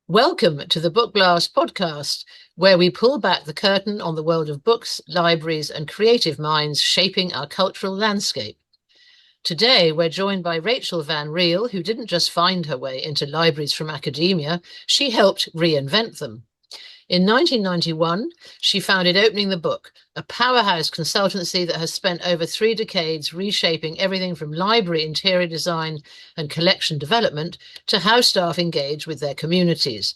Welcome to the BookBlast Podcast, where we pull back the curtain on the world of books, libraries, and creative minds shaping our cultural landscape. Today, we're joined by Rachel Van Riel, who didn't just find her way into libraries from academia, she helped reinvent them. In 1991, she founded Opening the Book, a powerhouse consultancy that has spent over 3 decades reshaping everything from library interior design and collection development to how staff engage with their communities.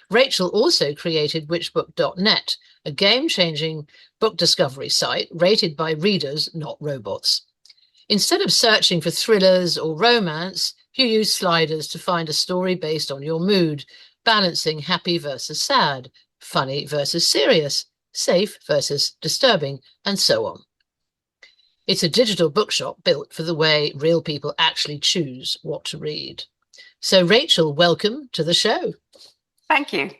Rachel also created Whichbook.net, a game-changing book discovery site rated by readers, not robots. Instead of searching for thrillers or romance, you use sliders to find a story based on your mood, balancing happy versus sad, funny versus serious, safe versus disturbing, and so on. It's a digital bookshop built for the way real people actually choose what to read. So, Rachel, welcome to the show. Thank you.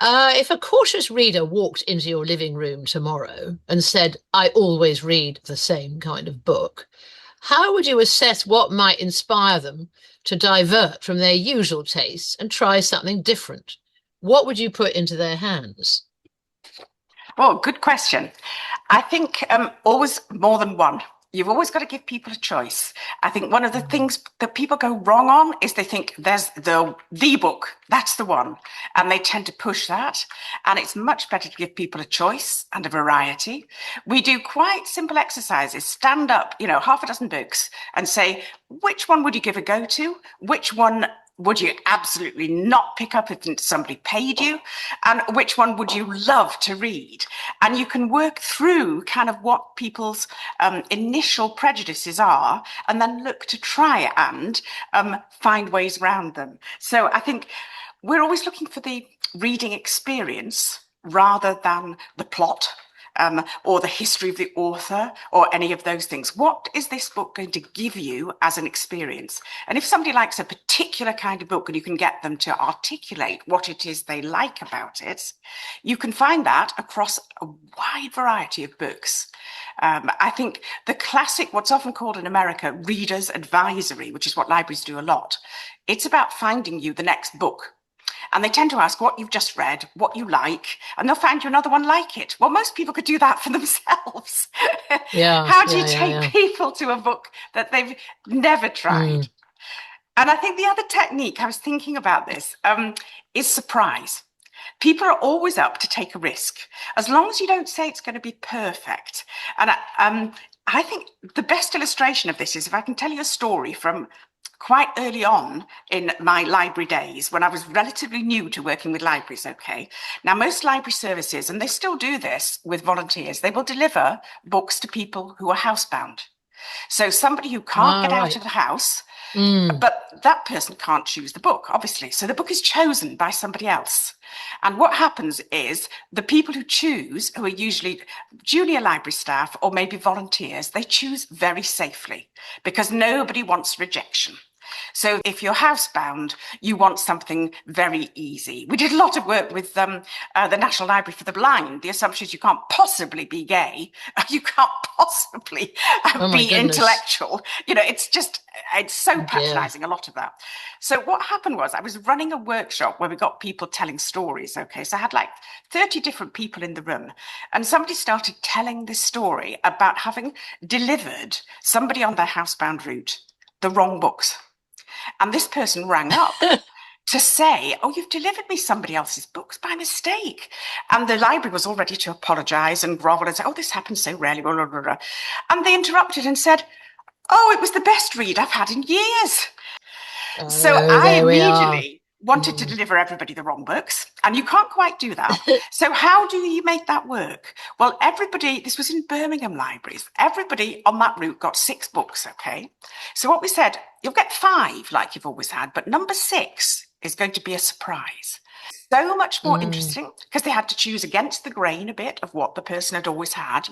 If a cautious reader walked into your living room tomorrow and said, "I always read the same kind of book," how would you assess what might inspire them to divert from their usual tastes and try something different? What would you put into their hands? Well, good question. I think always more than one. You've always got to give people a choice. I think one of the things that people go wrong on is they think there's the book, that's the one. And they tend to push that. And it's much better to give people a choice and a variety. We do quite simple exercises, stand up, half a dozen books and say, which one would you give a go to? Which one would you absolutely not pick up if somebody paid you? And which one would you love to read? And you can work through kind of what people's initial prejudices are and then look to try and find ways around them. So I think we're always looking for the reading experience rather than the plot. Or the history of the author or any of those things. What is this book going to give you as an experience? And if somebody likes a particular kind of book and you can get them to articulate what it is they like about it, you can find that across a wide variety of books. I think the classic, what's often called in America, reader's advisory, which is what libraries do a lot. It's about finding you the next book. And they tend to ask what you've just read, what you like, and they'll find you another one like it. Well, most people could do that for themselves. How do you take people to a book that they've never tried? And I think the other technique, I was thinking about this, is surprise. People are always up to take a risk, as long as you don't say it's going to be perfect. And I think the best illustration of this is if I can tell you a story from quite early on in my library days when I was relatively new to working with libraries, okay? Now, most library services, and they still do this with volunteers, they will deliver books to people who are housebound. So somebody who can't get out of the house, but that person can't choose the book, obviously. So the book is chosen by somebody else. And what happens is the people who choose, who are usually junior library staff or maybe volunteers, they choose very safely because nobody wants rejection. So if you're housebound, you want something very easy. We did a lot of work with the National Library for the Blind. The assumption is you can't possibly be gay. You can't possibly be intellectual. It's so patronizing, a lot of that. So what happened was I was running a workshop where we got people telling stories. Okay, so I had like 30 different people in the room. And somebody started telling this story about having delivered somebody on their housebound route the wrong books. And this person rang up to say, "Oh, you've delivered me somebody else's books by mistake." And the library was all ready to apologize and grovel and say, "Oh, this happens so rarely." Blah, blah, blah, blah. And they interrupted and said, "Oh, it was the best read I've had in years." So I immediately wanted to deliver everybody the wrong books. And you can't quite do that. So how do you make that work? Well, this was in Birmingham libraries. Everybody on that route got 6 books, okay? So what we said, you'll get 5 like you've always had, but number 6 is going to be a surprise. So much more interesting because they had to choose against the grain a bit of what the person had always had,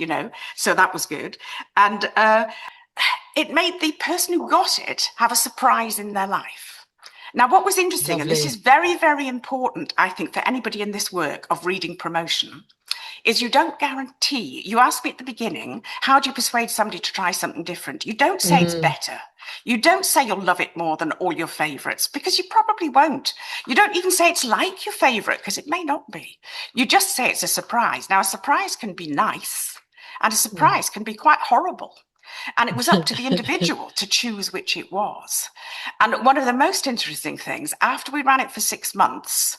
so that was good. And it made the person who got it have a surprise in their life. Now, what was interesting, and this is very, very important, I think, for anybody in this work of reading promotion, is you don't guarantee. You asked me at the beginning, how do you persuade somebody to try something different? You don't say it's better. You don't say you'll love it more than all your favorites, because you probably won't. You don't even say it's like your favorite, because it may not be. You just say it's a surprise. Now, a surprise can be nice, and a surprise can be quite horrible. And it was up to the individual to choose which it was. And one of the most interesting things, after we ran it for 6 months,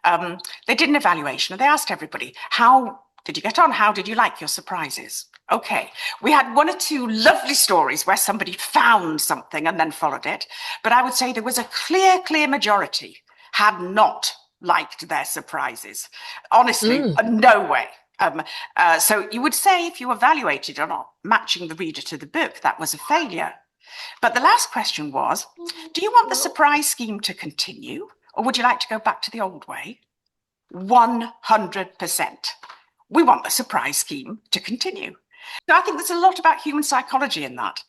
they did an evaluation and they asked everybody, how did you get on? How did you like your surprises? Okay, we had 1 or 2 lovely stories where somebody found something and then followed it. But I would say there was a clear majority had not liked their surprises. Honestly, no way. So you would say if you evaluated or not matching the reader to the book, that was a failure. But the last question was, do you want the surprise scheme to continue, or would you like to go back to the old way? 100%. We want the surprise scheme to continue. So I think there's a lot about human psychology in that.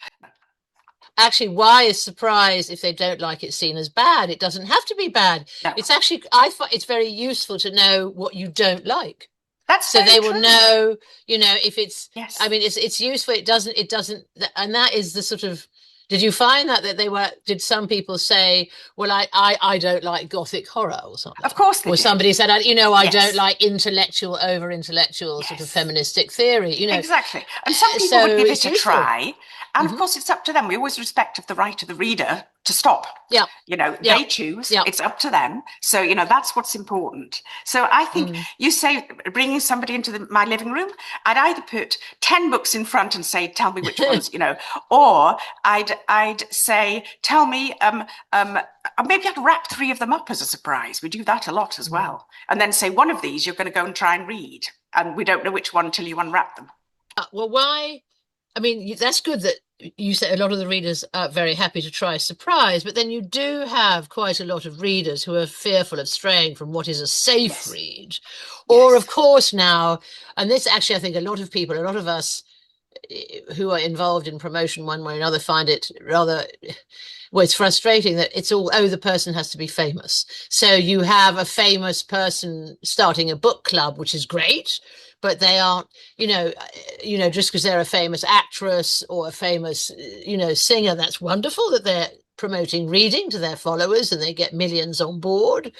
Actually, why is surprise, if they don't like it, seen as bad? It doesn't have to be bad. No. It's actually, I find it's very useful to know what you don't like. That's so they will true. know, you know, if it's, yes. I mean, it's useful. It doesn't, and that is the sort of, did you find that did some people say, well, I don't like Gothic horror or something? Of course they Or did. somebody said, you know, I don't like over-intellectual yes. sort of feministic theory, you know. Exactly. And some people would give it a try. And of course, it's up to them. We always respect the right of the reader to stop. Yeah. You know, they choose. Yeah. It's up to them. So, you know, that's what's important. So I think you say, bringing somebody into my living room, I'd either put 10 books in front and say, tell me which ones, you know, or I'd say, tell me, maybe I'd wrap 3 of them up as a surprise. We do that a lot as well. And then say, one of these you're going to go and try and read. And we don't know which one until you unwrap them. Well, why? I mean, that's good that you say a lot of the readers are very happy to try surprise, but then you do have quite a lot of readers who are fearful of straying from what is a safe read. Or, of course, now, and this actually, I think a lot of us who are involved in promotion one way or another find it rather, well, it's frustrating that it's all, the person has to be famous. So you have a famous person starting a book club, which is great, but they aren't, you know, just because they're a famous actress or a famous, you know, singer, that's wonderful that they're promoting reading to their followers and they get millions on board.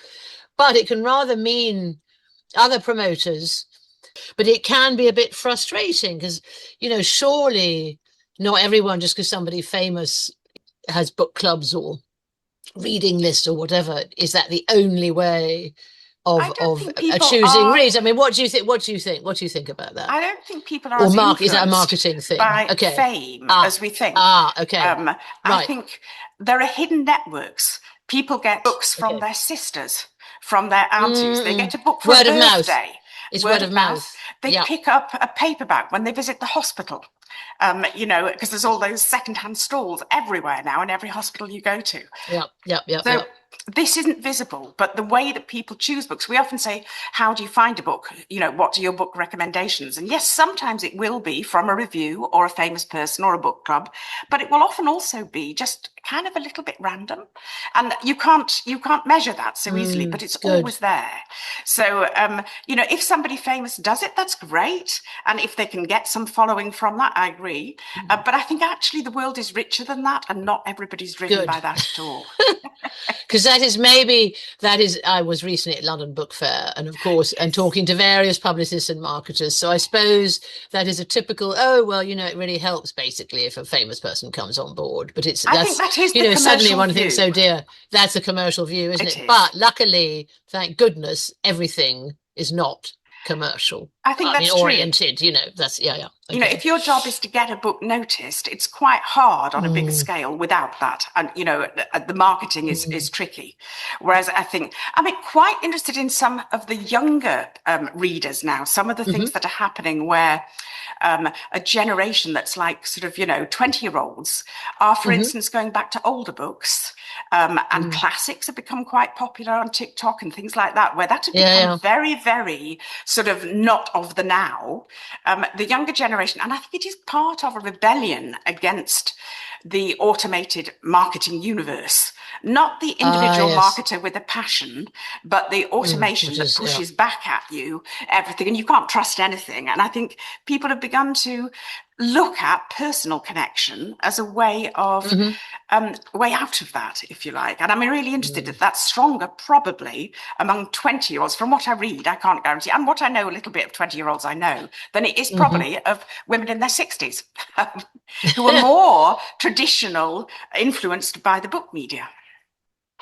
But it can rather mean other promoters, but it can be a bit frustrating because, you know, surely not everyone, just because somebody famous has book clubs or reading lists or whatever, is that the only way of choosing reads? I mean, what do you think? What do you think about that? I don't think people are is that a marketing thing? By fame as we think. Okay. I think there are hidden networks. People get books from their sisters, from their aunties. They get a book for word a of birthday. Mouth. It's word of mouth. They pick up a paperback when they visit the hospital. You know, because there's all those secondhand stalls everywhere now in every hospital you go to. So this isn't visible, but the way that people choose books, we often say, how do you find a book? You know, what are your book recommendations? And yes, sometimes it will be from a review or a famous person or a book club, but it will often also be just kind of a little bit random. And you can't measure that so easily, but it's always there. So, you know, if somebody famous does it, that's great. And if they can get some following from that, I agree. But I think actually the world is richer than that, and not everybody's driven by that at all. Because I was recently at London Book Fair, and of course, and talking to various publicists and marketers. So I suppose that is a typical, you know, it really helps basically if a famous person comes on board. But I think that is, you know, suddenly one thinks, oh dear, that's a commercial view, isn't it? But luckily, thank goodness, everything is not commercial. I think that's oriented, you know, that's, Okay. You know, if your job is to get a book noticed, it's quite hard on a big scale without that. And, you know, the marketing is tricky. Whereas I'm quite interested in some of the younger readers now, some of the things that are happening where a generation that's like sort of, you know, 20-year-olds are, for instance, going back to older books and classics have become quite popular on TikTok and things like that, where that had become very, very sort of not of the now. The younger generation, and I think it is part of a rebellion against the automated marketing universe, not the individual marketer with a passion, but the automation that pushes back at you everything, and you can't trust anything. And I think people have begun to look at personal connection as a way of way out of that, if you like. And I'm really interested that that's stronger probably among 20-year-olds, from what I read, I can't guarantee, and what I know, a little bit of 20-year-olds I know, than it is probably of women in their 60s who are more traditional, influenced by the book media.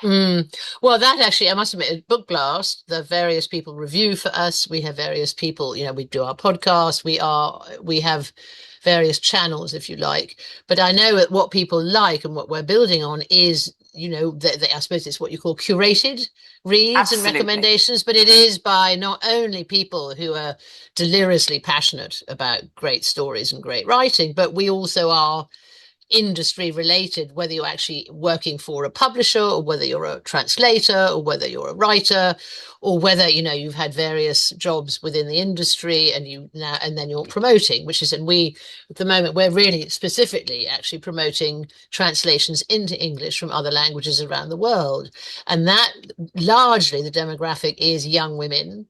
Well, that actually, I must admit, at BookBlast, the various people review for us. We have various people, we do our podcast. We have various channels, if you like. But I know that what people like and what we're building on is, I suppose it's what you call curated reads and recommendations. But it is by not only people who are deliriously passionate about great stories and great writing, but we also are industry related, whether you're actually working for a publisher or whether you're a translator or whether you're a writer or whether you've had various jobs within the industry and then you're promoting, and we at the moment we're really specifically actually promoting translations into English from other languages around the world, and that largely the demographic is young women,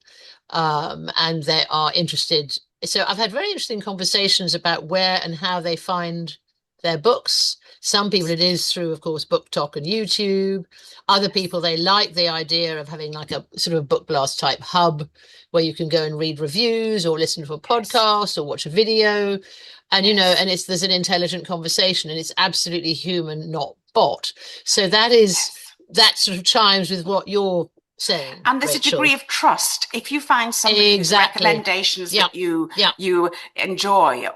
and they are interested. So I've had very interesting conversations about where and how they find their books. Some people it is through, of course, BookTok and YouTube. Other people, they like the idea of having like a sort of BookBlast type hub where you can go and read reviews or listen to a podcast or watch a video. And, and there's an intelligent conversation, and it's absolutely human, not bot. So that sort of chimes with what you're saying. And there's Rachel. A degree of trust. If you find somebody's recommendations that you enjoy,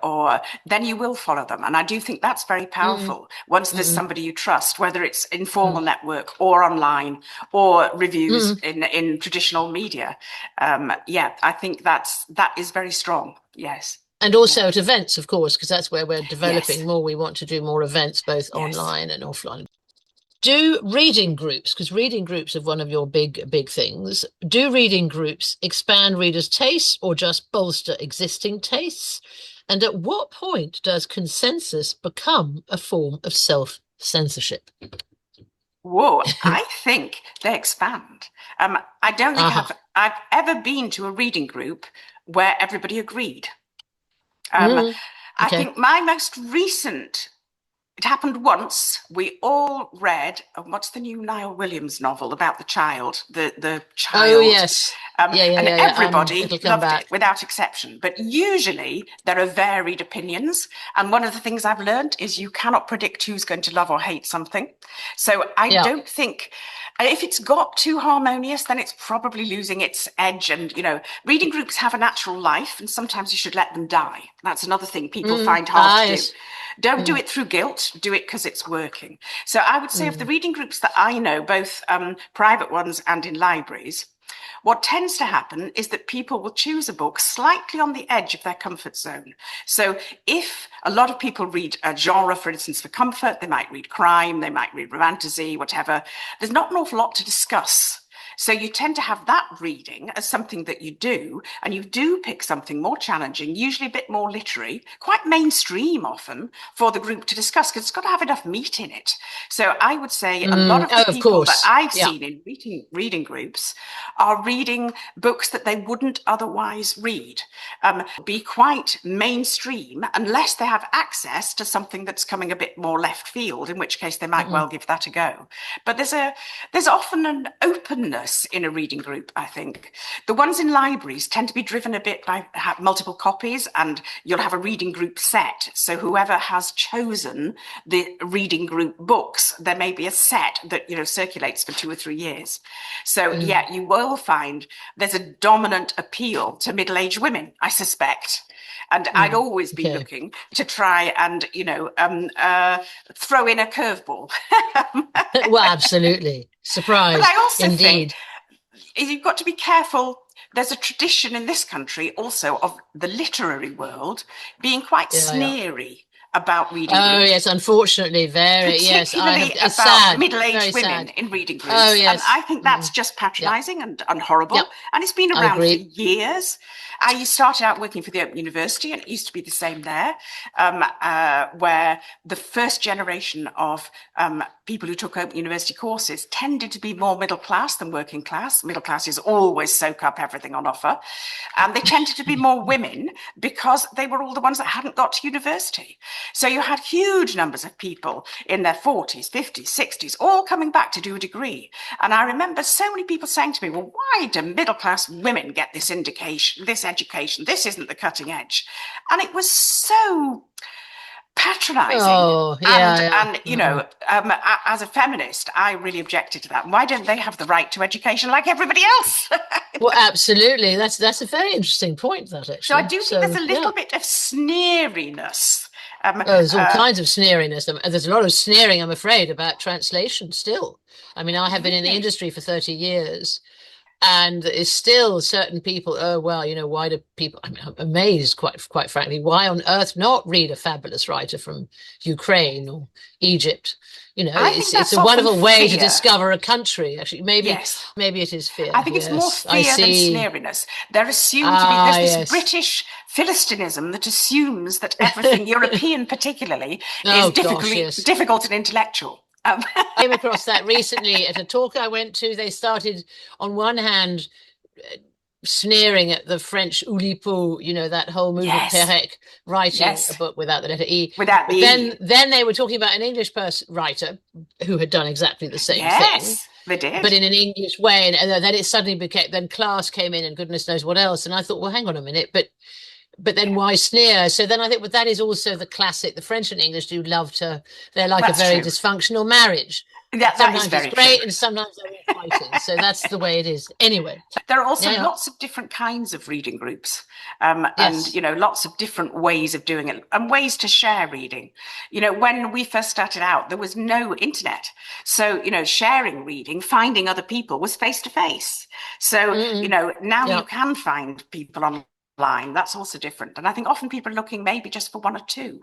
then you will follow them. And I do think that's very powerful. Once there's somebody you trust, whether it's informal network or online or reviews in traditional media. I think that is very strong. Yes. And also at events, of course, because that's where we're developing more. We want to do more events, both online and offline. Do reading groups, because reading groups are one of your big things, do reading groups expand readers' tastes or just bolster existing tastes? And at what point does consensus become a form of self-censorship? Whoa, I think they expand. I don't think I've ever been to a reading group where everybody agreed. I think my most recent, it happened once. We all read, what's the new Niall Williams novel about the child, the child? Oh, yes. And everybody loved it without exception. But usually there are varied opinions. And one of the things I've learned is you cannot predict who's going to love or hate something. So I don't think, if it's got too harmonious, then it's probably losing its edge. And, reading groups have a natural life, and sometimes you should let them die. That's another thing people find hard to do. Don't do it through guilt, do it because it's working. So I would say of the reading groups that I know, both private ones and in libraries, what tends to happen is that people will choose a book slightly on the edge of their comfort zone. So if a lot of people read a genre, for instance, for comfort, they might read crime, they might read romantasy, whatever, there's not an awful lot to discuss. So you tend to have that reading as something that you do, and you do pick something more challenging, usually a bit more literary, quite mainstream often, for the group to discuss, because it's got to have enough meat in it. So I would say a lot of the people that I've seen in reading groups are reading books that they wouldn't otherwise read, be quite mainstream, unless they have access to something that's coming a bit more left field, in which case they might well give that a go. But there's often an openness in a reading group, I think. The ones in libraries tend to be driven a bit by multiple copies, and you'll have a reading group set. So whoever has chosen the reading group books, there may be a set that circulates for 2 or 3 years. So you will find there's a dominant appeal to middle-aged women, I suspect. And I'd always be looking to try and, throw in a curveball. Well, absolutely. Surprise. But I also indeed. think you've got to be careful. There's a tradition in this country also of the literary world being quite sneery about reading Oh, groups. yes, unfortunately, very, yes. Particularly It's about sad, middle-aged very women sad. in reading groups. Oh, And yes. I think that's just Yep, patronising and yep, horrible. And it's been I around for agree. years. I started out working for the Open University, and it used to be the same there, where the first generation of people who took Open University courses tended to be more middle class than working class. Middle classes always soak up everything on offer. And they tended to be more women because they were all the ones that hadn't got to university. So you had huge numbers of people in their 40s, 50s, 60s, all coming back to do a degree. And I remember so many people saying to me, well, why do middle class women get this education? This isn't the cutting edge. And it was so patronizing. Oh, yeah, And you know, as a feminist, I really objected to that. Why don't they have the right to education like everybody else? Well, absolutely. That's a very interesting point, that actually. So I do think there's a little bit of sneeriness. There's all kinds of sneeriness. There's a lot of sneering, I'm afraid, about translation still. I mean, I have been in the industry for 30 years, and there's still certain people, oh, well, you know, why do people, I mean, I'm amazed, quite frankly, why on earth not read a fabulous writer from Ukraine or Egypt? You know, it's a wonderful way to discover a country. Actually, maybe it is fear. I think it's more fear than sneeriness. They're assumed to be, there's this British Philistinism that assumes that everything, European particularly, is difficult and intellectual. I came across that recently at a talk I went to. They started, on one hand, sneering at the French Oulipo, you know, that whole movement, Perec, writing a book without the letter E. Without the E. Then they were talking about an English writer who had done exactly the same thing. They did. But in an English way. And then it suddenly became, then class came in and goodness knows what else. And I thought, well, hang on a minute, but then why sneer? So then I think, well, that is also the classic. The French and English do love to, they're like a very dysfunctional marriage. Sometimes it's great and sometimes they're fighting. So that's the way it is. Anyway. There are also lots of different kinds of reading groups and, you know, lots of different ways of doing it and ways to share reading. You know, when we first started out, there was no internet. So, you know, sharing reading, finding other people was face to face. So, you know, now you can find people online. That's also different. And I think often people are looking maybe just for one or two.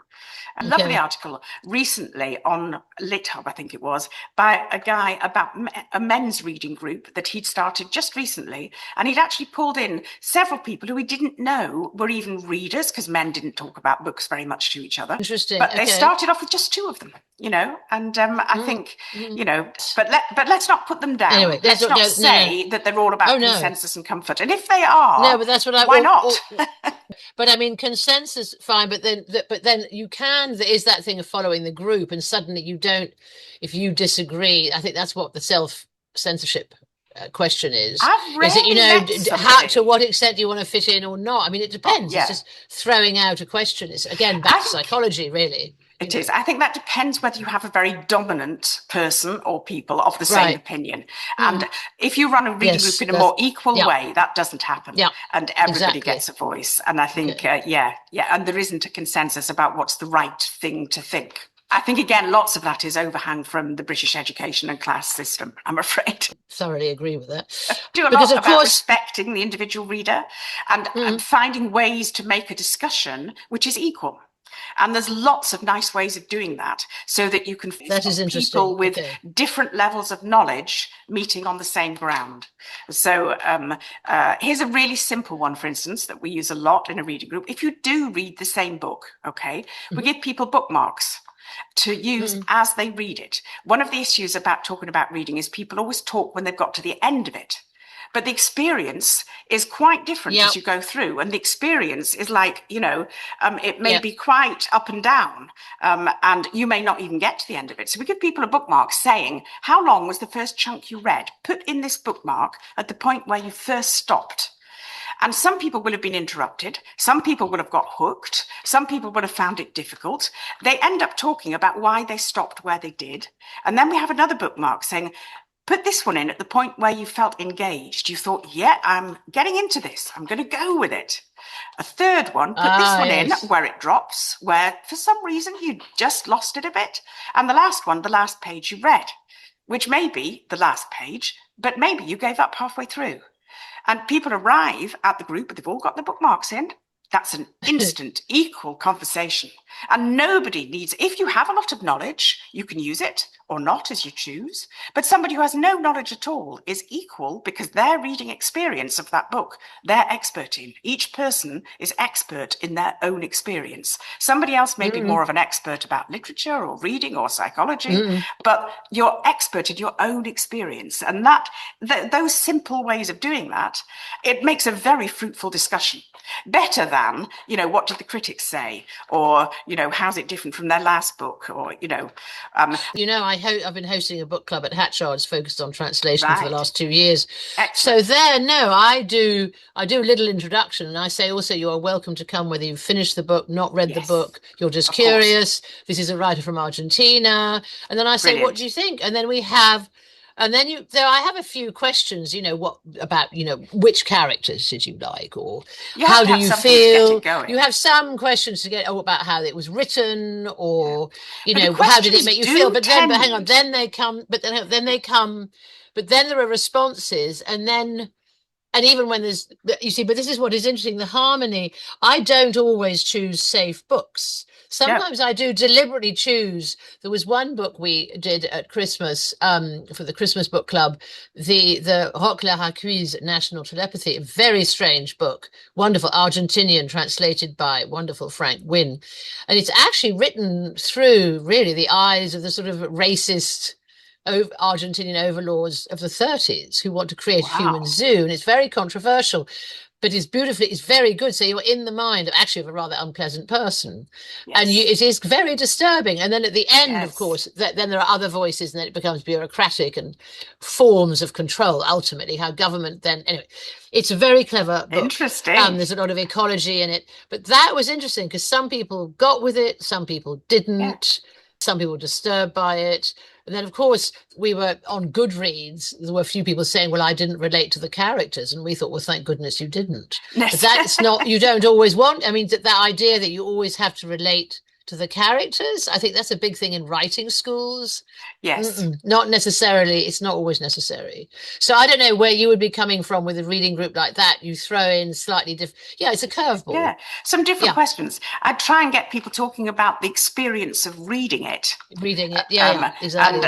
A lovely article recently on LitHub, I think it was, by a guy about a men's reading group that he'd started just recently. And he'd actually pulled in several people who he didn't know were even readers, because men didn't talk about books very much to each other. Interesting. But they started off with just two of them, you know, and I think, you know, but let's not put them down. Anyway, let's not say that they're all about consensus and comfort. And if they are, but that's what why not? But I mean, consensus, fine. But then you can. There is that thing of following the group, and suddenly you don't. If you disagree, I think that's what the self-censorship question is. Is it, you know, to what extent do you want to fit in or not? I mean, it depends. It's just throwing out a question. It's again back to psychology, really. It is. I think that depends whether you have a very dominant person or people of the same opinion. And if you run a reading group in a more equal way, that doesn't happen. And everybody gets a voice. And I think, and there isn't a consensus about what's the right thing to think. I think, again, lots of that is overhang from the British education and class system, I'm afraid. Thoroughly agree with that. Do a lot about respecting the individual reader and finding ways to make a discussion which is equal. And there's lots of nice ways of doing that so that you can that is people with different levels of knowledge meeting on the same ground. So here's a really simple one, for instance, that we use a lot in a reading group. If you do read the same book, we give people bookmarks to use as they read it. One of the issues about talking about reading is people always talk when they've got to the end of it. But the experience is quite different as you go through. And the experience is like, you know, it may be quite up and down and you may not even get to the end of it. So we give people a bookmark saying, how long was the first chunk you read? Put in this bookmark at the point where you first stopped. And some people will have been interrupted. Some people will have got hooked. Some people will have found it difficult. They end up talking about why they stopped where they did. And then we have another bookmark saying, put this one in at the point where you felt engaged. You thought, yeah, I'm getting into this. I'm going to go with it. A third one, put this one in where it drops, where for some reason you just lost it a bit. And the last one, the last page you read, which may be the last page, but maybe you gave up halfway through. And people arrive at the group, they've all got the bookmarks in. That's an instant, equal conversation. And nobody needs, if you have a lot of knowledge, you can use it or not as you choose. But somebody who has no knowledge at all is equal because their reading experience of that book, they're expert in. Each person is expert in their own experience. Somebody else may be more of an expert about literature or reading or psychology, but you're expert in your own experience. And those simple ways of doing that, it makes a very fruitful discussion. Better than, what did the critics say? Or, how's it different from their last book? Or, I've been hosting a book club at Hatchard's focused on translation for the Right. last 2 years. Excellent. So I do a little introduction, and I say also you are welcome to come whether you've finished the book, not read the book, you're just Of curious. This is a writer from Argentina. And then I say, Brilliant. what do you think? And then I have a few questions, what about, which characters did you like, or how do you feel? You have some questions to get about how it was written, or how did it make you feel? But then, hang on, then they come, but then there are responses, and even when there's, you see, but this is what is interesting, the harmony. I don't always choose safe books. Sometimes I do deliberately choose. There was one book we did at Christmas for the Christmas book club, the Roch la Racuise National Telepathy, a very strange book, wonderful Argentinian, translated by wonderful Frank Wynne. And it's actually written through really the eyes of the sort of racist Argentinian overlords of the 30s who want to create a human zoo, and it's very controversial, but it's very good. So you're in the mind of actually of a rather unpleasant person, and it is very disturbing. And then at the end, of course, then there are other voices, and then it becomes bureaucratic and forms of control. Ultimately, how government then anyway. It's a very clever book. Interesting. There's a lot of ecology in it, but that was interesting because some people got with it, some people didn't. Some people were disturbed by it. And then, of course, we were on Goodreads. There were a few people saying, well, I didn't relate to the characters. And we thought, well, thank goodness you didn't. But that's not, you don't always want, that idea that you always have to relate to the characters, I think that's a big thing in writing schools. Yes. Not necessarily, it's not always necessary. So I don't know where you would be coming from with a reading group like that. You throw in slightly different, it's a curveball. Yeah, some different questions. I try and get people talking about the experience of reading it. Exactly.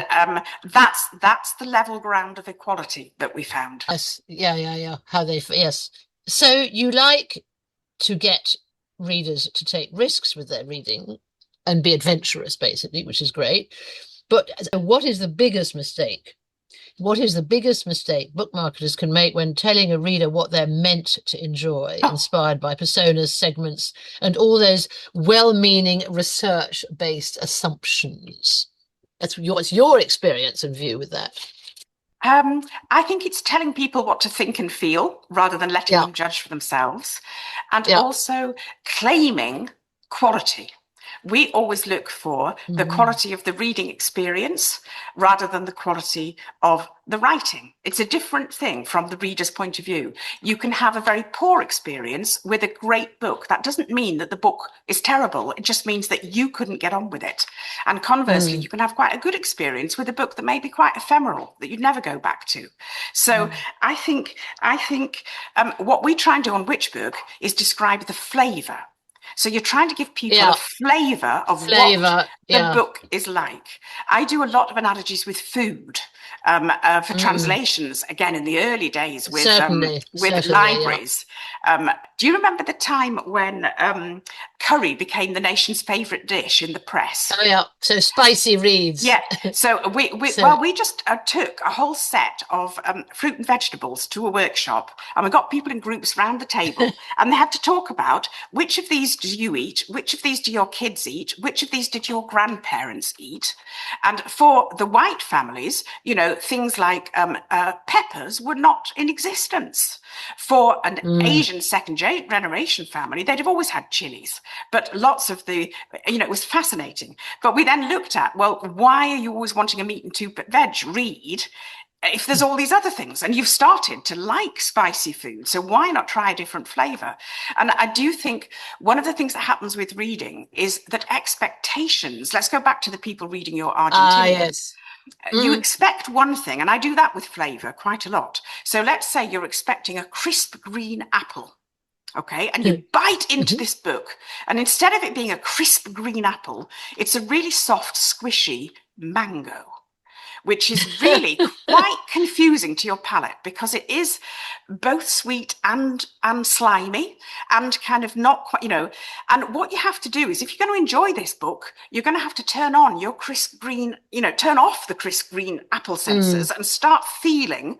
And that's the level ground of equality that we found. Yes, yes. So you like to get readers to take risks with their reading and be adventurous, basically, which is great. But what is the biggest mistake? What is the biggest mistake book marketers can make when telling a reader what they're meant to enjoy, inspired by personas, segments, and all those well-meaning research-based assumptions? What's your experience and view with that? I think it's telling people what to think and feel rather than letting them judge for themselves, and also claiming quality. We always look for the quality of the reading experience rather than the quality of the writing. It's a different thing from the reader's point of view. You can have a very poor experience with a great book. That doesn't mean that the book is terrible. It just means that you couldn't get on with it. And conversely, you can have quite a good experience with a book that may be quite ephemeral, that you'd never go back to. So I think what we try and do on Whichbook is describe the flavour. So you're trying to give people a flavour of what the book is like. I do a lot of analogies with food for translations, again, in the early days with libraries. Do you remember the time when curry became the nation's favourite dish in the press? Oh, yeah. So spicy reads. Yeah. So we just took a whole set of fruit and vegetables to a workshop, and we got people in groups round the table, and they had to talk about which of these do you eat, which of these do your kids eat, which of these did your grandparents eat. And for the white families, things like peppers were not in existence. For an Asian second generation family, they'd have always had chilies, but lots of it was fascinating. But we then looked at, well, why are you always wanting a meat and two veg read if there's all these other things? And you've started to like spicy food, so why not try a different flavor? And I do think one of the things that happens with reading is that expectations, let's go back to the people reading your Argentinian. You expect one thing, and I do that with flavor quite a lot. So let's say you're expecting a crisp green apple. Okay, and you bite into this book, and instead of it being a crisp green apple, it's a really soft, squishy mango, which is really quite confusing to your palate because it is both sweet and slimy and kind of not quite, and what you have to do is, if you're going to enjoy this book, you're going to have to turn on your crisp green, turn off the crisp green apple sensors and start feeling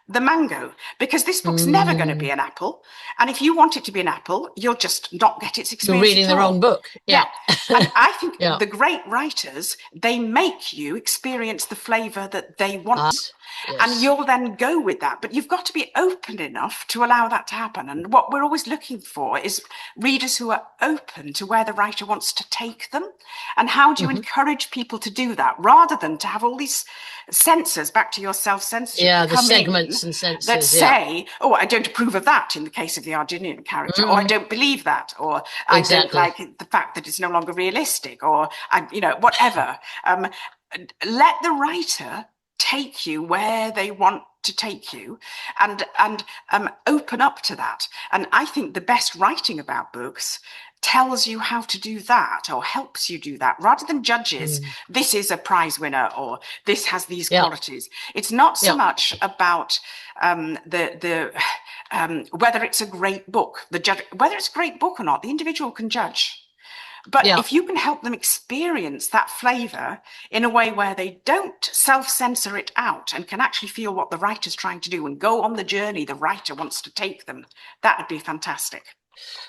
the mango, because this book's never going to be an apple. And if you want it to be an apple, you'll just not get its experience. You're reading the wrong book. Yeah. And I think the great writers, they make you experience the flavor that they want. Yes. And you'll then go with that. But you've got to be open enough to allow that to happen. And what we're always looking for is readers who are open to where the writer wants to take them. And how do you encourage people to do that, rather than to have all these sensors, back to your self-censorship, the segments and sensors that say, oh, I don't approve of that in the case of the Arginian character, or I don't believe that, or I don't like the fact that it's no longer realistic, or whatever. Let the writer take you where they want to take you, and open up to that. And I think the best writing about books tells you how to do that, or helps you do that, rather than judges. This is a prize winner, or this has these qualities. It's not so much about whether it's a great book. Whether it's a great book or not, the individual can judge. But if you can help them experience that flavor in a way where they don't self-censor it out and can actually feel what the writer's trying to do and go on the journey the writer wants to take them, that would be fantastic.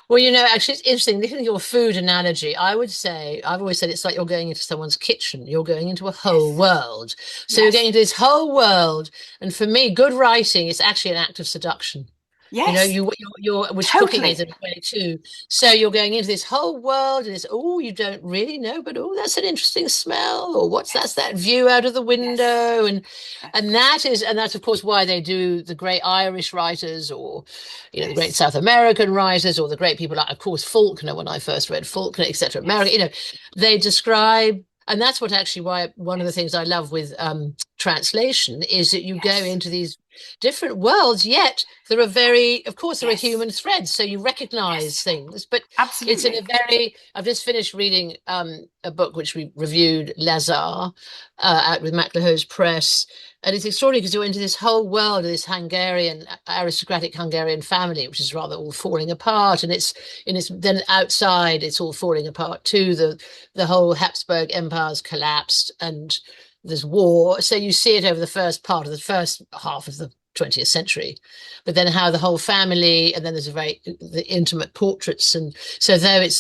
Well, actually, it's interesting. Looking at your food analogy, I've always said it's like you're going into someone's kitchen. You're going into a whole world. So you're going into this whole world. And for me, good writing is actually an act of seduction. Yes. You're which cooking is in a way too. So you're going into this whole world, and it's you don't really know, but that's an interesting smell, or that's that view out of the window, and that's of course why they do the great Irish writers, or the great South American writers, or the great people like, of course, Faulkner. When I first read Faulkner, etc., America, they describe. And that's why one of the things I love with translation is that you go into these different worlds, yet there are human threads. So you recognize things, but it's in I've just finished reading a book which we reviewed, Lazar, out with MacLehose Press. And it's extraordinary because you enter this whole world of this aristocratic Hungarian family, which is rather all falling apart. And then outside, it's all falling apart too. The whole Habsburg Empire's collapsed, and there's war. So you see it over the first half of the 20th century, but then how the whole family, and then there's the intimate portraits. And so though it's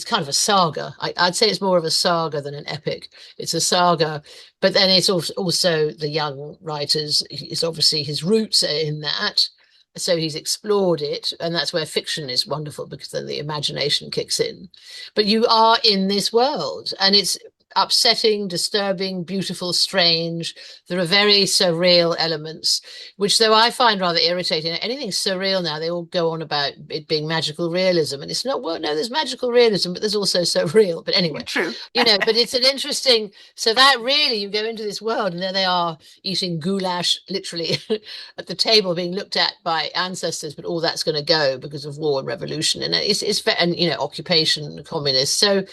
kind of a saga, I'd say it's more of a saga than an epic. It's a saga, but then it's also the young writers, it's obviously his roots are in that. So he's explored it, and that's where fiction is wonderful, because then the imagination kicks in. But you are in this world, and it's upsetting, disturbing, beautiful, strange. There are very surreal elements, which though I find rather irritating. Anything surreal now, they all go on about it being magical realism, and it's not. Well, no, there's magical realism, but there's also surreal. But anyway, true. But it's an interesting. So that really, you go into this world, and there they are eating goulash, literally at the table, being looked at by ancestors. But all that's going to go because of war and revolution, and occupation, communists. So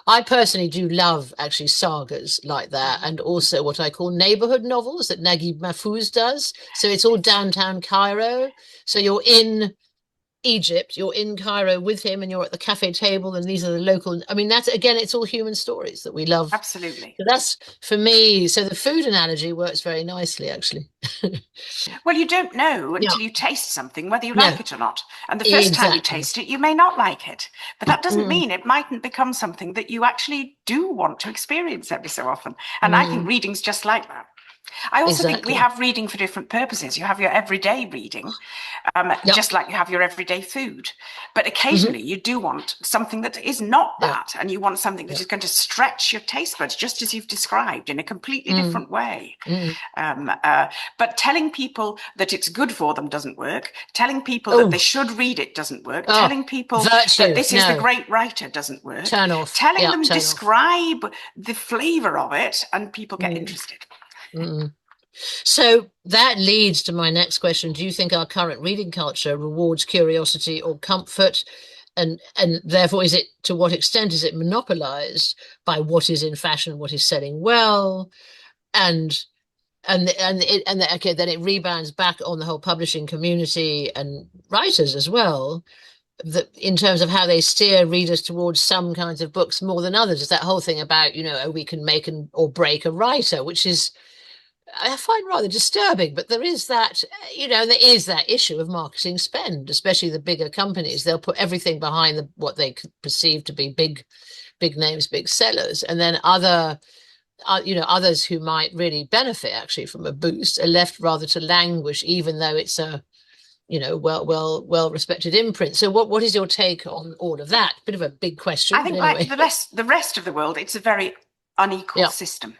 I personally do love actually sagas like that, and also what I call neighborhood novels that Naguib Mahfouz does. So it's all downtown Cairo. So you're in Egypt, you're in Cairo with him, and you're at the cafe table, and these are the local. I mean, that's again, it's all human stories that we love. Absolutely. So that's for me. So the food analogy works very nicely, actually. Well, you don't know until you taste something whether you like it or not. And the first time you taste it, you may not like it, but that doesn't mean it mightn't become something that you actually do want to experience every so often. And I think reading's just like that. I also think we have reading for different purposes. You have your everyday reading, just like you have your everyday food. But occasionally you do want something that is not that, and you want something that is going to stretch your taste buds, just as you've described, in a completely different way. But telling people that it's good for them doesn't work. Telling people that they should read it doesn't work. Telling people that this is the great writer doesn't work. Turn off. Telling them describe the flavor of it, and people get interested. So that leads to my next question. Do you think our current reading culture rewards curiosity or comfort? And therefore, to what extent is it monopolized by what is in fashion, what is selling well? And okay, then it rebounds back on the whole publishing community and writers as well, that in terms of how they steer readers towards some kinds of books more than others. It's that whole thing about, we can make or break a writer, which is, I find, rather disturbing. But there is that, there is that issue of marketing spend, especially the bigger companies. They'll put everything behind what they perceive to be big names, big sellers, and then others who might really benefit actually from a boost are left rather to languish, even though it's a well respected imprint. So what is your take on all of that? Bit of a big question. I think anyway. like the rest of the world, it's a very unequal system.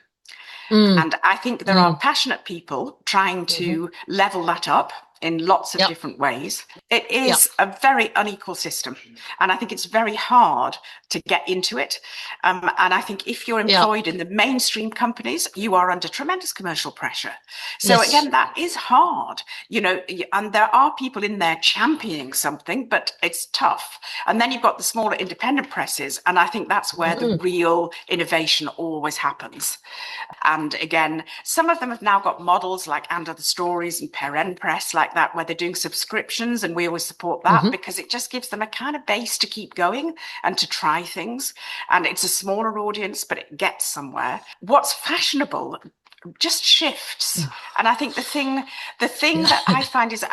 And I think there are passionate people trying to level that up in lots of different ways. It is a very unequal system. And I think it's very hard to get into it. And I think if you're employed in the mainstream companies, you are under tremendous commercial pressure. So again, that is hard, and there are people in there championing something, but it's tough. And then you've got the smaller independent presses. And I think that's where the real innovation always happens. And again, some of them have now got models like And Other Stories and Perrin Press like that, where they're doing subscriptions, and we always support that because it just gives them a kind of base to keep going and to try things. And it's a smaller audience, but it gets somewhere. What's fashionable just shifts. And I think the thing that I find is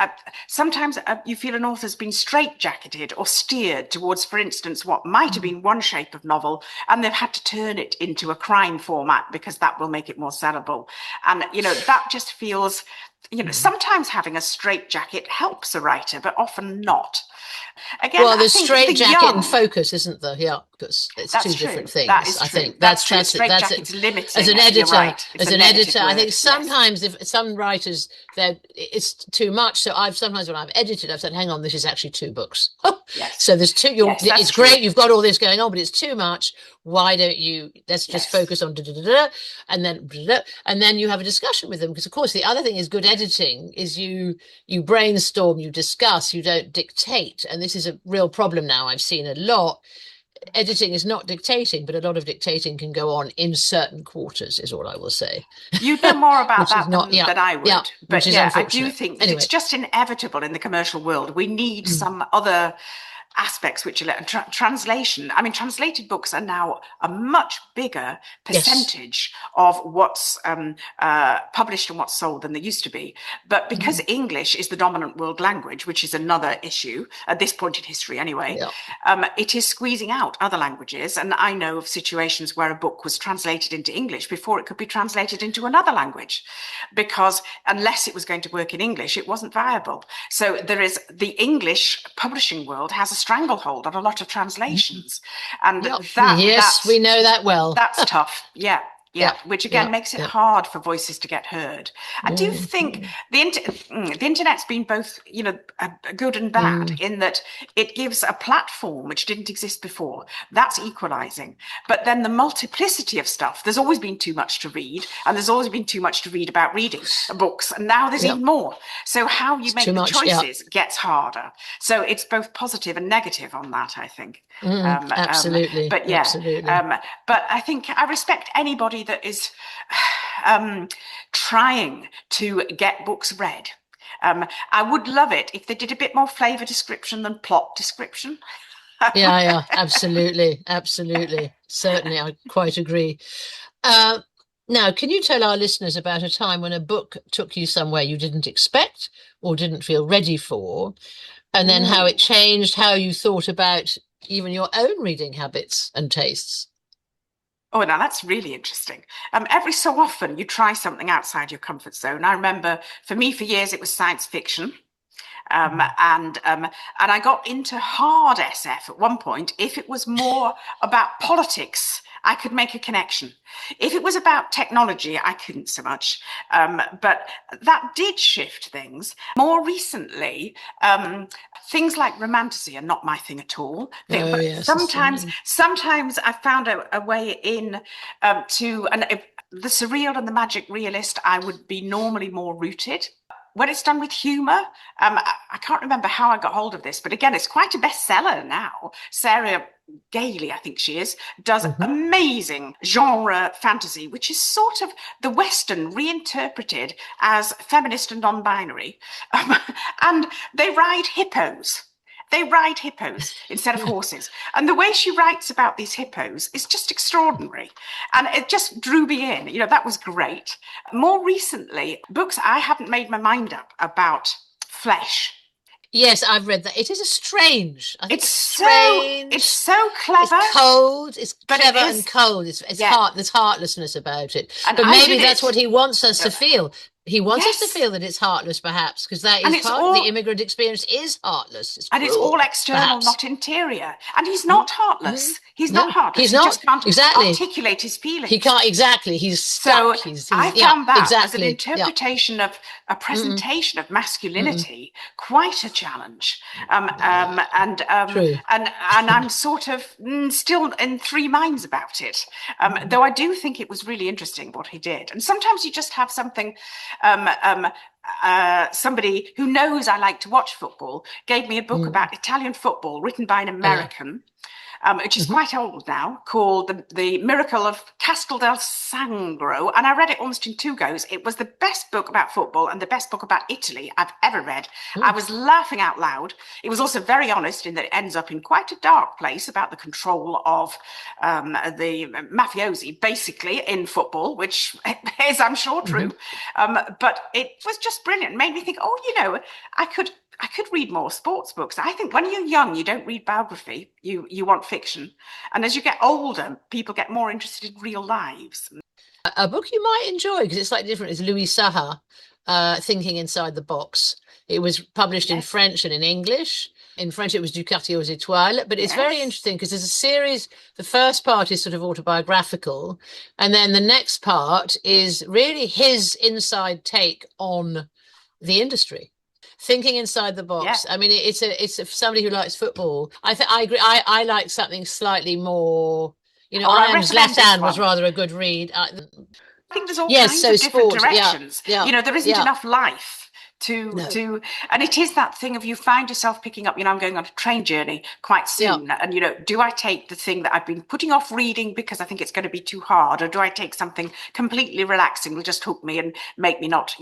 sometimes you feel an author's been straitjacketed or steered towards, for instance, what might have been one shape of novel, and they've had to turn it into a crime format because that will make it more sellable. And, that just feels, sometimes having a straitjacket helps a writer, but often not. Again, well, there's straitjacket and focus, isn't there? Yeah, because it's two different things. That is I true. think that's true. Straitjacket's limiting. As an editor, I think sometimes if some writers, it's too much. So sometimes when I've edited, I've said, "Hang on, this is actually 2 books." So there's 2. It's great. You've got all this going on, but it's too much. Why don't you? Let's just focus on and then you have a discussion with them, because of course the other thing is good editing is you brainstorm, you discuss, you don't dictate, and this is a real problem now. I've seen a lot. Editing is not dictating, but a lot of dictating can go on in certain quarters, is all I will say. You know more about that than I would. But I do think that it's just inevitable in the commercial world. We need some other aspects which are translation. I mean, translated books are now a much bigger percentage of what's published and what's sold than they used to be. But because English is the dominant world language, which is another issue at this point in history anyway, it is squeezing out other languages. And I know of situations where a book was translated into English before it could be translated into another language, because unless it was going to work in English, it wasn't viable. So there is the English publishing world has a stranglehold on a lot of translations, and we know that well. That's tough. Which again makes it hard for voices to get heard. I do think the internet's been both, good and bad in that it gives a platform which didn't exist before. That's equalizing. But then the multiplicity of stuff, there's always been too much to read, and there's always been too much to read about reading books, and now there's even more. So how you make the choices gets harder. So it's both positive and negative on that, I think. Absolutely. But but I think I respect anybody that is trying to get books read. I would love it if they did a bit more flavor description than plot description. Absolutely. Certainly, I quite agree. Now, can you tell our listeners about a time when a book took you somewhere you didn't expect or didn't feel ready for, and then how it changed how you thought about even your own reading habits and tastes? Oh, now that's really interesting. Every so often you try something outside your comfort zone. I remember for me, for years, it was science fiction. And I got into hard SF at one point. If it was more about politics, I could make a connection. If it was about technology, I couldn't so much. But that did shift things. More recently, things like romantasy are not my thing at all. Sometimes I found a way in to, and the surreal and the magic realist, I would be normally more rooted. When it's done with humour, I can't remember how I got hold of this, but again, it's quite a bestseller now. Sarah Gailey, I think she is, does amazing genre fantasy, which is sort of the Western reinterpreted as feminist and non-binary. And they ride hippos. They ride hippos instead of horses. And the way she writes about these hippos is just extraordinary. And it just drew me in. That was great. More recently, books I haven't made my mind up about flesh. Yes, I've read that. It is strange. It's strange. It's so clever. It's cold. It's clever and cold. It's there's heartlessness about it. And but maybe that's what he wants us to feel. He wants us to feel that it's heartless, perhaps, because that is part of the immigrant experience is heartless. It's cruel, it's all external, not interior. And he's not heartless. He's not heartless. He's not. He just can't articulate his feelings. He can't, exactly. He's stuck. So I found that as an interpretation of a presentation of masculinity quite a challenge. And I'm sort of still in three minds about it. Though I do think it was really interesting what he did. And sometimes you just have something. Somebody who knows I like to watch football gave me a book about Italian football written by an American, which is quite old now, called The Miracle of Castel del Sangro. And I read it almost in two goes. It was the best book about football and the best book about Italy I've ever read. I was laughing out loud. It was also very honest in that it ends up in quite a dark place about the control of the mafiosi, basically, in football, which is, I'm sure, true. But it was just brilliant. It made me think, I could read more sports books. I think when you're young, you don't read biography. You want fiction. And as you get older, people get more interested in real lives. A book you might enjoy, because it's slightly different, is Louis Saha, Thinking Inside the Box. It was published in French and in English. In French, it was Du Quartier aux Étoiles. But it's very interesting because there's a series. The first part is sort of autobiographical. And then the next part is really his inside take on the industry. Thinking inside the box. I mean, it's somebody who likes football. I agree. I like something slightly more. I Am Zlatan was rather a good read. I think there's all kinds of different directions. There isn't enough life to and it is that thing of you find yourself picking up, I'm going on a train journey quite soon, and do I take the thing that I've been putting off reading because I think it's going to be too hard, or do I take something completely relaxing will just hook me and make me not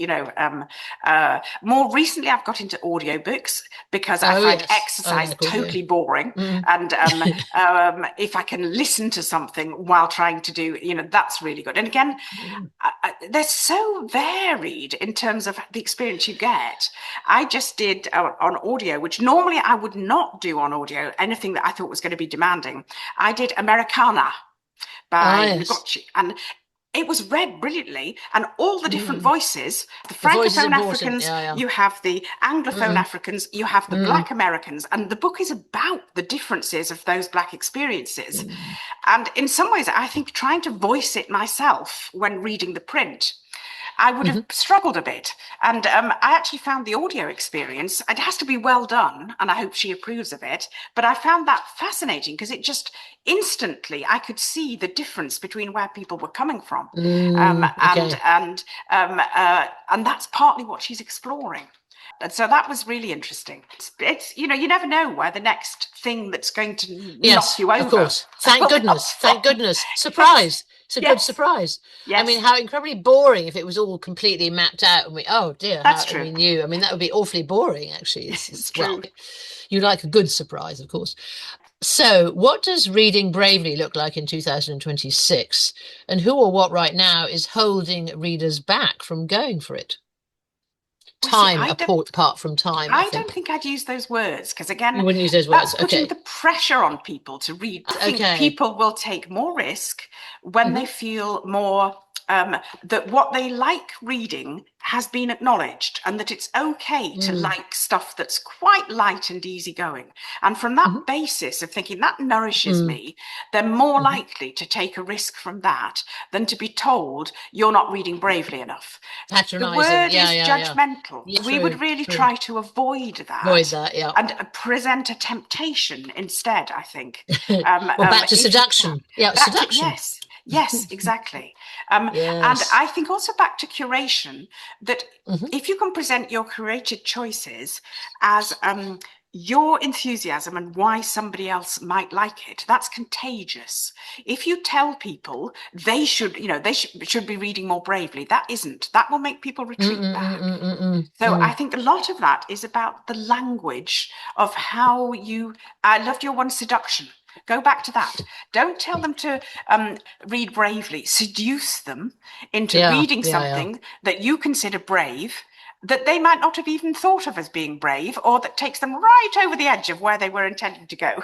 more recently I've got into audiobooks because I find exercise totally boring, and if I can listen to something while trying to do, that's really good. And again, they're so varied in terms of the experience you get. I just did on audio, which normally I would not do on audio, anything that I thought was going to be demanding. I did Americana by Negocci, and it was read brilliantly, and all the different voices, the Francophone Africans, you have the Anglophone Africans, you have the Black Americans, and the book is about the differences of those Black experiences. And in some ways, I think trying to voice it myself when reading the print, I would have struggled a bit. And I actually found the audio experience, it has to be well done, and I hope she approves of it, but I found that fascinating because it just instantly, I could see the difference between where people were coming from. And that's partly what she's exploring. And so that was really interesting. It's you never know where the next thing that's going to knock you over. Of course. Thank goodness. Thank goodness. Surprise. It's a good surprise. Yes. I mean, how incredibly boring if it was all completely mapped out and That's true. We knew. I mean, that would be awfully boring, actually. It's true. Well, you like a good surprise, of course. So what does reading bravely look like in 2026? And who or what right now is holding readers back from going for it? Apart from time. I don't think I'd use those words because, again, you wouldn't use those words. That's putting the pressure on people to read. I think people will take more risk when they feel more that what they like reading has been acknowledged and that it's okay to like stuff that's quite light and easygoing. And from that basis of thinking that nourishes me, they're more likely to take a risk from that than to be told you're not reading bravely enough. Patronising. The word is judgmental. Yeah, we would really try to avoid that. And present a temptation instead, I think. Back to seduction. Seduction. Yes, exactly. And Yes. I think also back to curation, that Mhm. if you can present your curated choices as your enthusiasm and why somebody else might like it, that's contagious. If you tell people they should, they should be reading more bravely, that isn't. That will make people retreat back. So I think a lot of that is about the language of how you. I loved your one, seduction. Go back to that. Don't tell them to read bravely. Seduce them into Yeah, reading yeah, yeah. something that you consider brave, that they might not have even thought of as being brave, or that takes them right over the edge of where they were intending to go.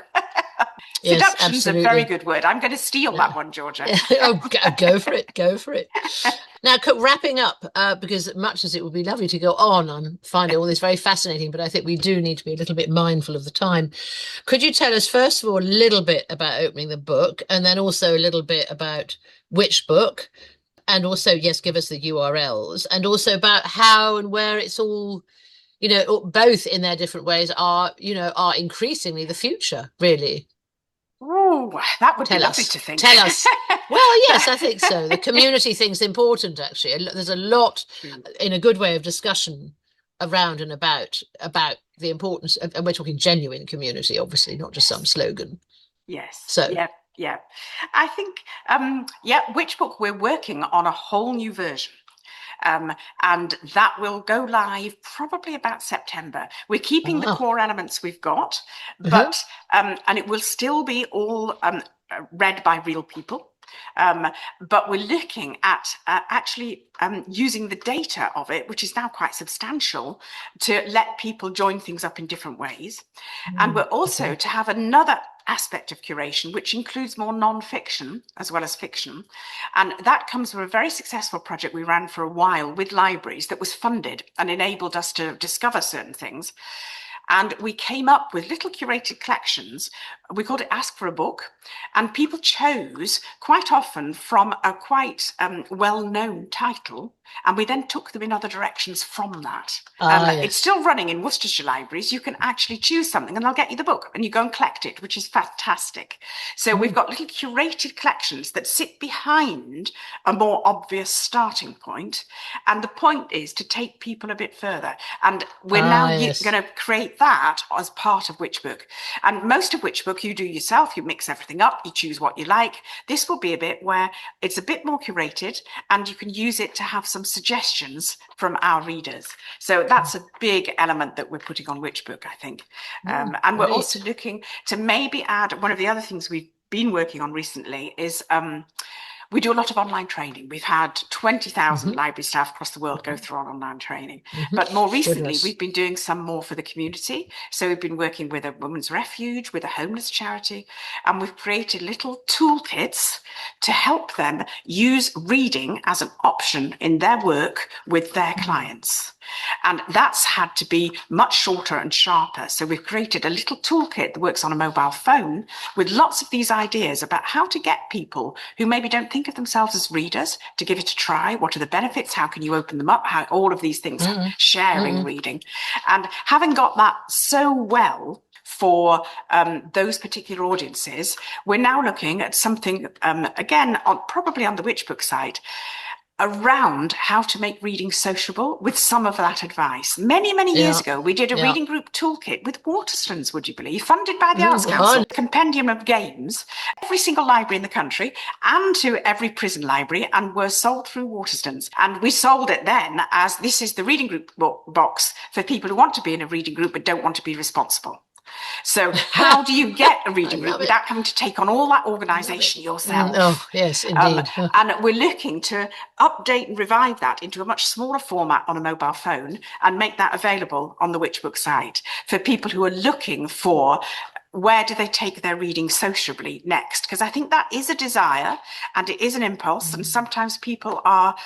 Yes, Seduction's a very absolutely. good word. I'm going to steal Yeah. that one, Georgia. Oh, go for it. Go for it. Now, wrapping up, because much as it would be lovely to go on, I'm finding all this very fascinating, but I think we do need to be a little bit mindful of the time. Could you tell us, first of all, a little bit about opening the book, and then also a little bit about which book, and also, yes, give us the URLs, and also about how and where it's all, both in their different ways are increasingly the future, really. Oh, that would be Tell lovely us. to think. Tell us. Well, yes, I think so. The community thing's important, actually. There's a lot, in a good way, of discussion around and about the importance, and we're talking genuine community, obviously, not just some slogan. Yes. So, Yeah. Yeah. I think, Whichbook, we're working on a whole new version. And that will go live probably about September. We're keeping the ah, core elements we've got, uh-huh. but and it will still be all read by real people. But we're looking at actually using the data of it, which is now quite substantial, to let people join things up in different ways. And we're also Okay. to have another aspect of curation, which includes more non-fiction as well as fiction. And that comes from a very successful project we ran for a while with libraries that was funded and enabled us to discover certain things. And we came up with little curated collections. We called it Ask for a Book. And people chose quite often from a quite well-known title. And we then took them in other directions from that. It's Yes. still running in Worcestershire libraries. You can actually choose something and they'll get you the book and you go and collect it, which is fantastic. So we've got little curated collections that sit behind a more obvious starting point. And the point is to take people a bit further. And we're now Yes. going to create that as part of Whichbook. And most of Whichbook you do yourself. You mix everything up. You choose what you like. This will be a bit where it's a bit more curated and you can use it to have some suggestions from our readers. So that's a big element that we're putting on Whichbook, I think. And we're Great. also looking to maybe add, one of the other things we've been working on recently is we do a lot of online training. We've had 20,000 library staff across the world go through our online training. But more recently, Goodness. we've been doing some more for the community. So we've been working with a women's refuge, with a homeless charity, and we've created little toolkits to help them use reading as an option in their work with their clients. And that's had to be much shorter and sharper. So we've created a little toolkit that works on a mobile phone with lots of these ideas about how to get people who maybe don't think of themselves as readers to give it a try. What are the benefits? How can you open them up? How all of these things, sharing reading. And having got that so well for those particular audiences, we're now looking at something, again, probably on the Whichbook site, around how to make reading sociable with some of that advice. Many, many years ago, we did a reading group toolkit with Waterstones, would you believe, funded by the Arts Council, compendium of games, every single library in the country and to every prison library, and were sold through Waterstones. And we sold it then as this is the reading group box for people who want to be in a reading group but don't want to be responsible. So how do you get a reading group without having to take on all that organisation yourself? Oh, yes, indeed. And we're looking to update and revive that into a much smaller format on a mobile phone and make that available on the Whichbook site for people who are looking for where do they take their reading sociably next? Because I think that is a desire and it is an impulse, and sometimes people are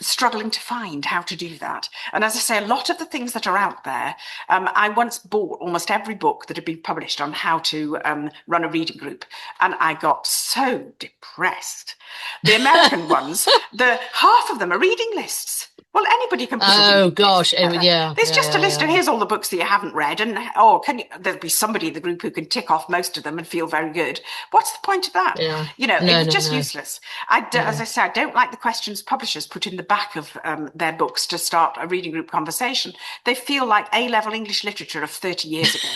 struggling to find how to do that. And as I say, a lot of the things that are out there, I once bought almost every book that had been published on how to run a reading group, and I got so depressed. The American ones, half of them are reading lists. Well, anybody can put a Oh reading gosh, list together. yeah, There's yeah, just a yeah, list of yeah. here's all the books that you haven't read, and there'll be somebody in the group who can tick off most of them and feel very good. What's the point of that? Yeah. It No, was no, just no, useless. As no. I said, I don't like the questions publishers put in the back of their books to start a reading group conversation. They feel like A-level English literature of 30 years ago.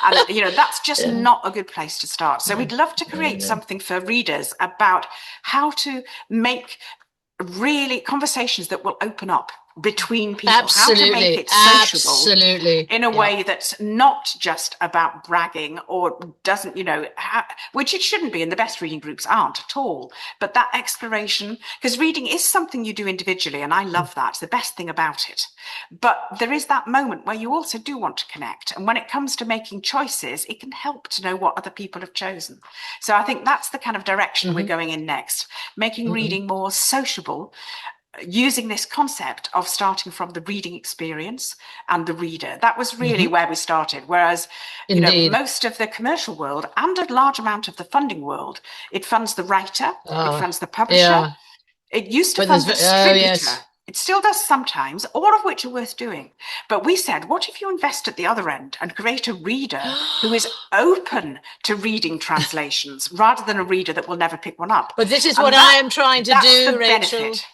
And, that's just Yeah. not a good place to start. So No, we'd love to no, no, create no. something for readers about how to make really conversations that will open up between people, how to make Absolutely, it sociable absolutely. in a Yeah. way that's not just about bragging or doesn't, which it shouldn't be, and the best reading groups aren't at all. But that exploration, because reading is something you do individually, and I love that. It's the best thing about it. But there is that moment where you also do want to connect. And when it comes to making choices, it can help to know what other people have chosen. So I think that's the kind of direction we're going in next, making reading more sociable, using this concept of starting from the reading experience and the reader. That was really where we started. Whereas, Indeed. most of the commercial world and a large amount of the funding world, it funds the writer, it funds the publisher, Yeah. it used to But fund the distributor. yes. It still does sometimes, all of which are worth doing. But we said, what if you invest at the other end and create a reader who is open to reading translations rather than a reader that will never pick one up? But this is And what I am trying to that's do, the Rachel. benefit.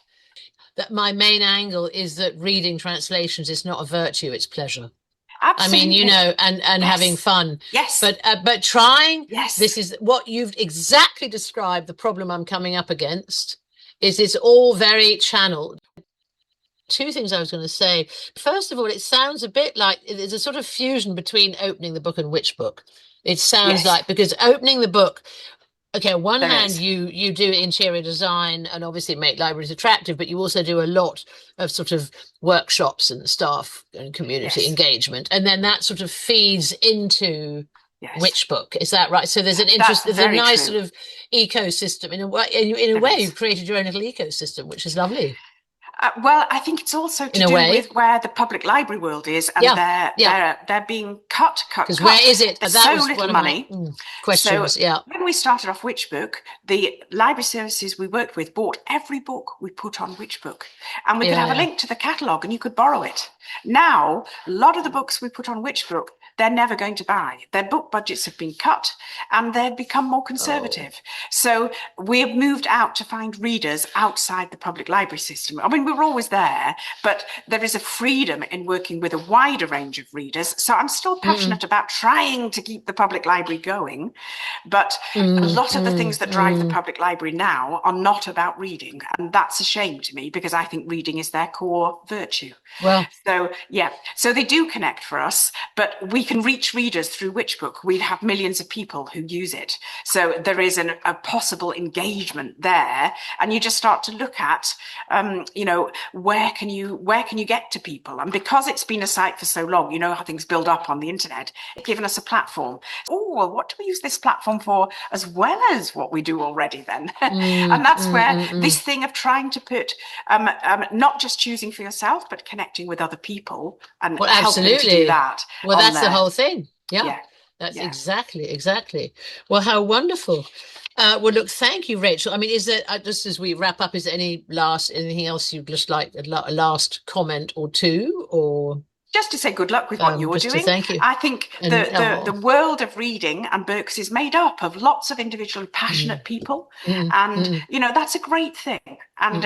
That my main angle is that reading translations is not a virtue, it's pleasure. Absolutely. I mean, and Yes. having fun. Yes. But trying, Yes. this is what you've exactly described. The problem I'm coming up against is it's all very channeled. Two things I was going to say. First of all, it sounds a bit like there's a sort of fusion between opening the book and Whichbook. It sounds Yes. like, because opening the book, okay, on one There hand, is. you do interior design and obviously make libraries attractive, but you also do a lot of sort of workshops and staff and community Yes. engagement. And then that sort of feeds into Yes. Whichbook. Is that right? So there's an interest, That's there's a very nice true. sort of ecosystem in a way. In a There way, is. you've created your own little ecosystem, which is lovely. Well, I think it's also to In a do way. with where the public library world is, and they're being cut. Because where is it? There's That so was little one of money. my questions. So when we started off Whichbook, the library services we worked with bought every book we put on Whichbook, and we could have a link to the catalogue, and you could borrow it. Now, a lot of the books we put on Whichbook, they're never going to buy. Their book budgets have been cut, and they've become more conservative. So we have moved out to find readers outside the public library system. I mean, we were always there, but there is a freedom in working with a wider range of readers. So I'm still passionate about trying to keep the public library going, but a lot of the things that drive the public library now are not about reading, and that's a shame to me, because I think reading is their core virtue. Well, so they do connect for us, but we can reach readers through Whichbook. We have millions of people who use it, so there is a possible engagement there, and you just start to look at, where can you get to people? And because it's been a site for so long, you know how things build up on the internet, it's given us a platform. Oh, well, what do we use this platform for as well as what we do already then? And that's where this thing of trying to put, not just choosing for yourself, but connecting with other people and helping to do that. Well, that's the whole thing. Yeah. That's Yeah. exactly. Well, how wonderful. Well, look, thank you, Rachel. I mean, is there, just as we wrap up, is there anything else you'd just like, a last comment or two, or? Just to say good luck with what you're doing. Thank you. I think the world of reading and books is made up of lots of individually passionate people. And, that's a great thing. And,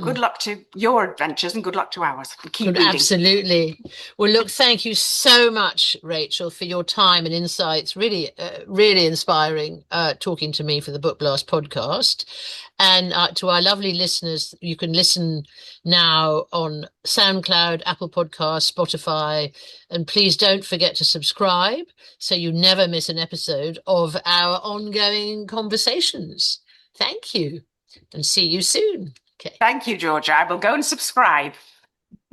good luck to your adventures and good luck to ours. Keep reading. Absolutely. Well, look, thank you so much, Rachel, for your time and insights. Really, really inspiring talking to me for the BookBlast podcast. And to our lovely listeners, you can listen now on SoundCloud, Apple Podcasts, Spotify, and please don't forget to subscribe so you never miss an episode of our ongoing conversations. Thank you, and see you soon. Okay. Thank you, Georgia. I will go and subscribe.